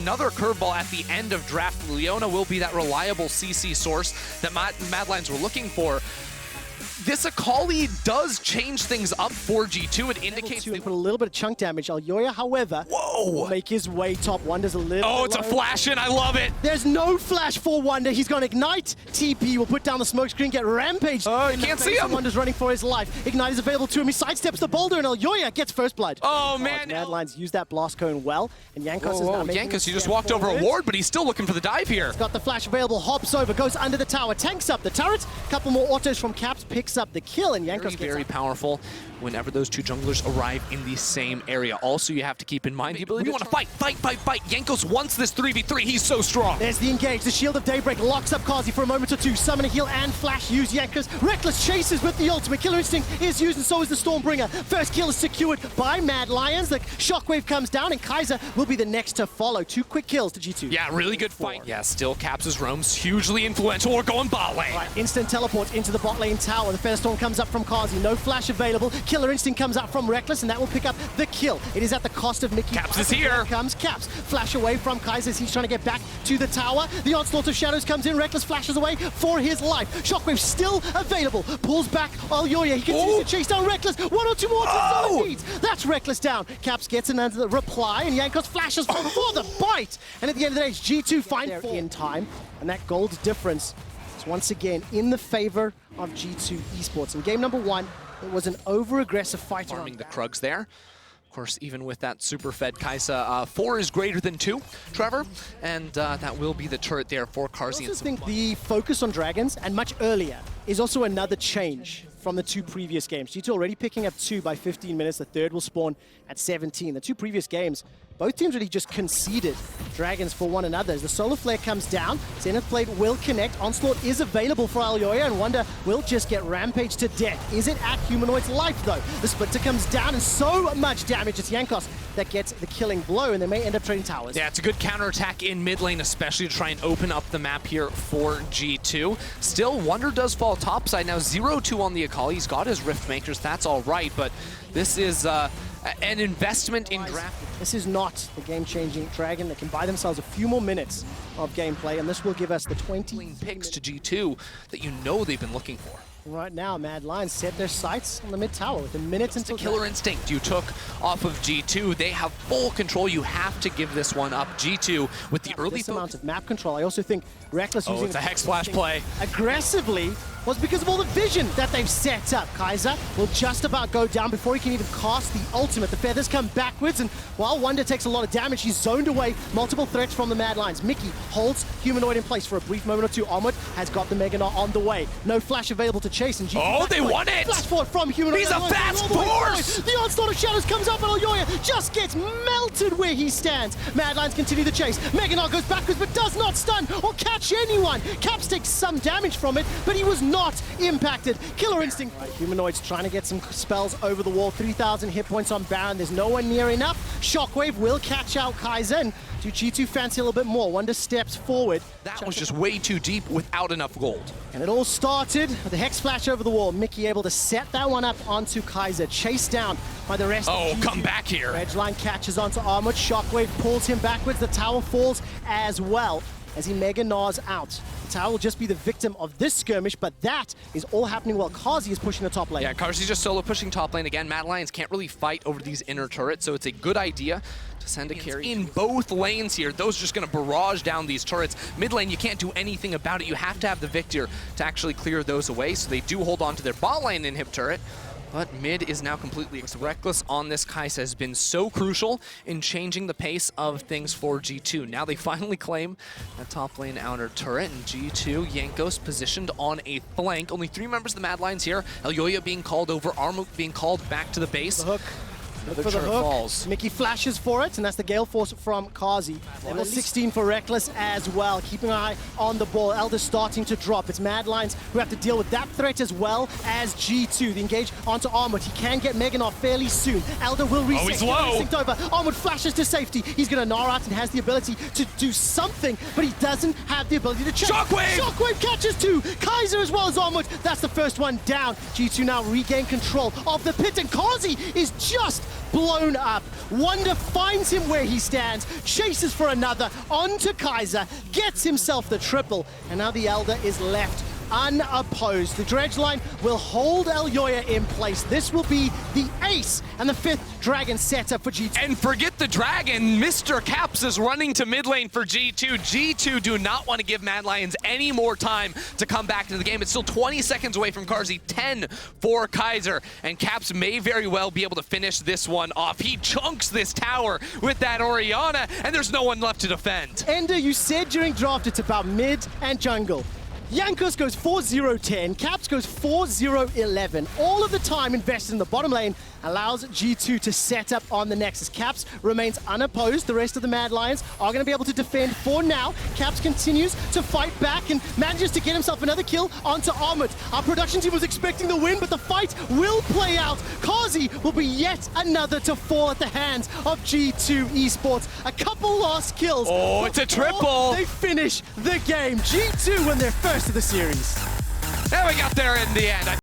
Another curveball at the end of draft. Leona will be that reliable CC source that Mad Lions were looking for. This Akali does change things up for G2. It indicates they put a little bit of chunk damage. Alyoya, however, will make his way top. Wonder's a little Oh, it's a flash in. I love it. There's no flash for Wonder. He's going to ignite. TP will put down the smoke screen, get rampaged. Oh, you can't see him. Wonder's running for his life. Ignite is available to him. He sidesteps the boulder, and Alyoya gets first blood. Oh, man. Mad Lions use that blast cone well, and Jankos is now making Jankos, he just walked over a ward, but he's still looking for the dive here. He's got the flash available, hops over, goes under the tower, tanks up the turret. Couple more autos from Caps, picks up the kill, and Jankos very powerful whenever those two junglers arrive in the same area. Also, you have to keep in mind the ability. We want to fight. Jankos wants this 3v3. He's so strong. There's the engage. The Shield of Daybreak locks up Kazi for a moment or two. Summon a heal and flash use Jankos. Reckless chases with the ultimate. Killer Instinct is used, and so is the Stormbringer. First kill is secured by Mad Lions. The Shockwave comes down, and Kaiser will be the next to follow. 2 quick kills to G2. Yeah, really good fight. Yeah, still Caps' roams hugely influential. We're going bot lane. Right, instant teleport into the bot lane tower. The Featherstorm comes up from Kazi. No flash available. Killer Instinct comes out from Reckless, and that will pick up the kill. It is at the cost of Mickey. Caps is here. Here comes Caps. Flash away from Kaiser as he's trying to get back to the tower. The Onslaught of Shadows comes in. Reckless flashes away for his life. Shockwave still available. Pulls back Alyoya. He continues to chase down Reckless. 1 or 2 more needs. That's Reckless down. Caps gets another reply, and Jankos flashes for the bite. And at the end of the day, it's G2 find in time, and that gold difference is once again in the favor of G2 Esports. In game number 1, it was an over-aggressive fight. Farming the Krugs there. Of course, even with that super fed Kai'Sa, 4 is greater than 2, Trevor, and that will be the turret there for Karzi. I also think the focus on Dragons, and much earlier, is also another change from the 2 previous games. G2 already picking up 2 by 15 minutes. The third will spawn at 17. The 2 previous games, both teams really just conceded Dragons for one another. As the Solar Flare comes down, Zenith Blade will connect. Onslaught is available for Alyoya, and Wonder will just get rampaged to death. Is it at Humanoid's life, though? The Splitter comes down, and so much damage. It's Jankos that gets the killing blow, and they may end up trading towers. Yeah, it's a good counterattack in mid lane, especially to try and open up the map here for G2. Still, Wonder does fall topside. Now 0-2 on the Akali. He's got his Rift Makers. That's all right, but this is an investment in draft. This is not the game-changing Dragon that can buy themselves a few more minutes of gameplay, and this will give us the 20 picks to G2 that you know they've been looking for. Right now, Mad Lions set their sights on the mid tower with a minute until Killer Instinct you took off of G2. They have full control. You have to give this one up. G2 with the early amount of map control. I also think Reckless using it's a Hex Flash play aggressively was because of all the vision that they've set up. Kaiser will just about go down before he can even cast the ultimate. The feathers come backwards, and while Wonder takes a lot of damage, he's zoned away multiple threats from the Mad Lions. Mickey holds Humanoid in place for a brief moment or two. Armored has got the Meganar on the way. No flash available to chase, and G2 they won it! Flash forward from Humanoid. He's a fast force! The Onslaught of Shadows comes up, and Alyoya just gets melted where he stands. Mad Lions continue the chase. Meganar goes backwards, but does not stun or catch anyone. Caps takes some damage from it, but he was not impacted. Killer Instinct. Right, Humanoid's trying to get some spells over the wall. 3,000 hit points on Baron. There's nowhere near enough. Shockwave will catch out Kaiser, and do G2 fancy a little bit more? Wonder steps forward. That was just way too deep without enough gold. And it all started with the Hex Flash over the wall. Mickey able to set that one up onto Kaiser. Chased down by the rest of G2. Come back here. Edgeline catches onto Armored. Shockwave pulls him backwards. The tower falls as well as he Mega Nars out. The tower will just be the victim of this skirmish, but that is all happening while Kazi is pushing the top lane. Yeah, Karzi's just solo pushing top lane again. Mad Lions can't really fight over these inner turrets, so it's a good idea to send a carry in both lanes here. Those are just going to barrage down these turrets. Mid lane, you can't do anything about it. You have to have the Victor to actually clear those away, so they do hold on to their bot lane inhib turret. But mid is now completely Reckless on this Kai'Sa has been so crucial in changing the pace of things for G2. Now they finally claim a top lane outer turret, and G2, Jankos positioned on a flank. Only 3 members of the Mad Lions here. Alyoya being called over, Armuk being called back to the base. The hook. Another for the hook. Falls. Mickey flashes for it, and that's the Gale Force from Kazi. Level 16 for Reckless as well. Keeping an eye on the ball. Elder's starting to drop. It's Mad Lions who have to deal with that threat as well as G2. The engage onto Armored. He can get Meganar fairly soon. Elder will reset. He's low. Over. Armored flashes to safety. He's going to gnar out and has the ability to do something, but he doesn't have the ability to chase. Shockwave! Shockwave catches 2. Kaiser as well as Armored. That's the first one down. G2 now regain control of the pit, and Kazi is just blown up. Wonder finds him where he stands, chases for another, onto Kaiser, gets himself the triple, and now the Elder is left unopposed. The Dredge line will hold Elyoya in place. This will be the ace and the 5th Dragon setup for G2. And forget the Dragon, Mr. Caps is running to mid lane for G2. G2 do not want to give Mad Lions any more time to come back into the game. It's still 20 seconds away from Carzzy, 10 for Kaiser, and Caps may very well be able to finish this one off. He chunks this tower with that Orianna, and there's no one left to defend. Ender, you said during draft it's about mid and jungle. Jankos goes 4-0-10, Caps goes 4-0-11. All of the time invested in the bottom lane allows G2 to set up on the Nexus. Caps remains unopposed. The rest of the Mad Lions are going to be able to defend for now. Caps continues to fight back and manages to get himself another kill onto Armut. Our production team was expecting the win, but the fight will play out. Carzzy will be yet another to fall at the hands of G2 Esports. A couple lost kills. Oh, it's a triple. They finish the game. G2 win their first of the series. And we got there in the end.